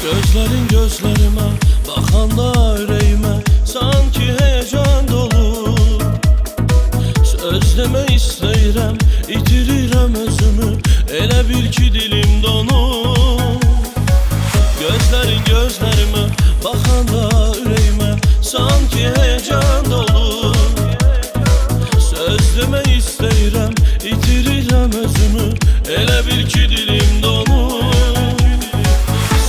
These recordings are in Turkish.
Gözlerin gözlerime, bakanda yüreğime sanki heyecan dolu. Söz deme istəyirəm, itirirəm özümü, elə bil ki dilim donur. Gözlerin gözlerime, bakanda yüreğime sanki heyecan dolu. Söz deme istəyirəm, itirirəm özümü, elə bil ki dilim donur.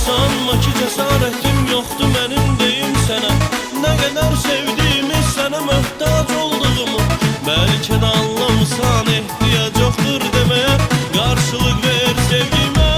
Sanma ki cesaretim yoktu benim deyim sana, ne kadar sevdiğimi, sana muhtaç olduğumu. Belki de anlamısan, ihtiyaç yoktur demeye, karşılık ver sevgime.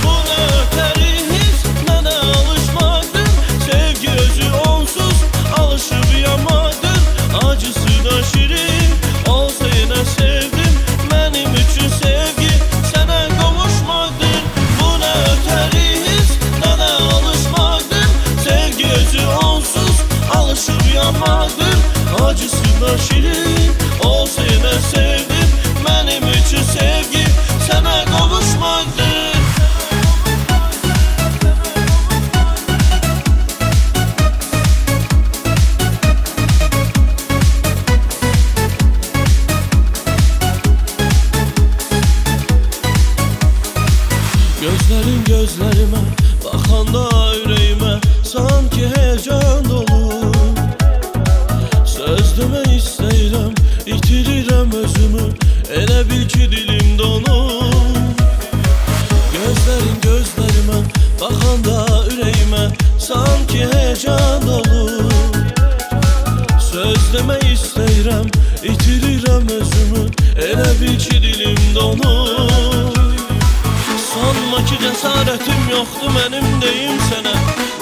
Bu ne öteri his, ne de alışmaktır. Sevgi özü onsuz alışıp yamaktır. Acısı da şirin olsa yine sevdim. Benim için sevgi sana kavuşmaktır. Bu ne öteri his, ne de alışmaktır. Sevgi özü onsuz alışıp yamaktır. Acısı da şirin olsa yine sevdim. Benim için sevgi sana kavuşmaktır. Gözlerin gözlerime, bakanda yüreğime sanki heyecan dolu. Söz deme istəyirəm, itirirəm özümü, elə bil ki dilim donur. Gözlerin gözlerime, bakanda yüreğime sanki heyecan dolu. Söz deme istəyirəm, itirirəm özümü, elə bil ki dilim donur. Sanma ki cesaretim yoktu benim deyim sana,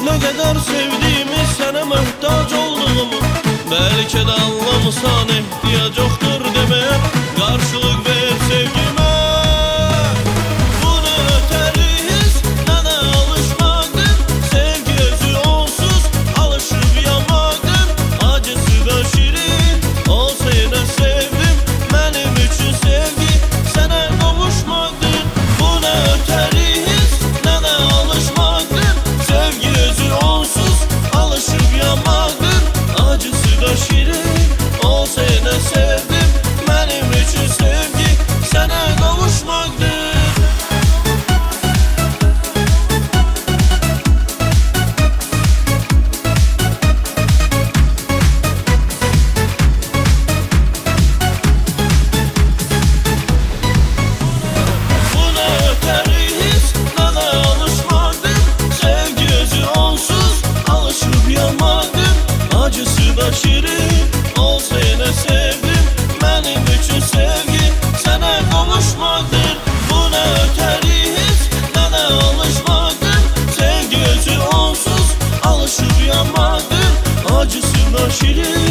ne kadar sevdiğimi, sana muhtaç olduğumu. Belki de anlamısan, ihtiyaç yoktur demeye, karşılık ver sevgime. Bu ne öteri his, ne de alışmaktır. Sevgi özü onsuz alışıp yamaktır. Acısı da şirin olsa yine sevdim. Benim için sevgi sana kavuşmaktır. Bu ne öteri his, ne de alışmaktır. Sevgi özü onsuz alışıp yamaktır. Acısı da şirin olsa yine sevdim. Benim için sevgi sana kavuşmaktır. Bu ne öteri his, ne de alışmaktır. Sevgi özü onsuz alışıp yamaktır. Acısı da şirin olsa yine sevdim. Benim için sevgi sana kavuşmaktır. Bu ne öteri his, ne de alışmaktır. Sevgi özü onsuz alışıp yamaktır. Acısı da şirin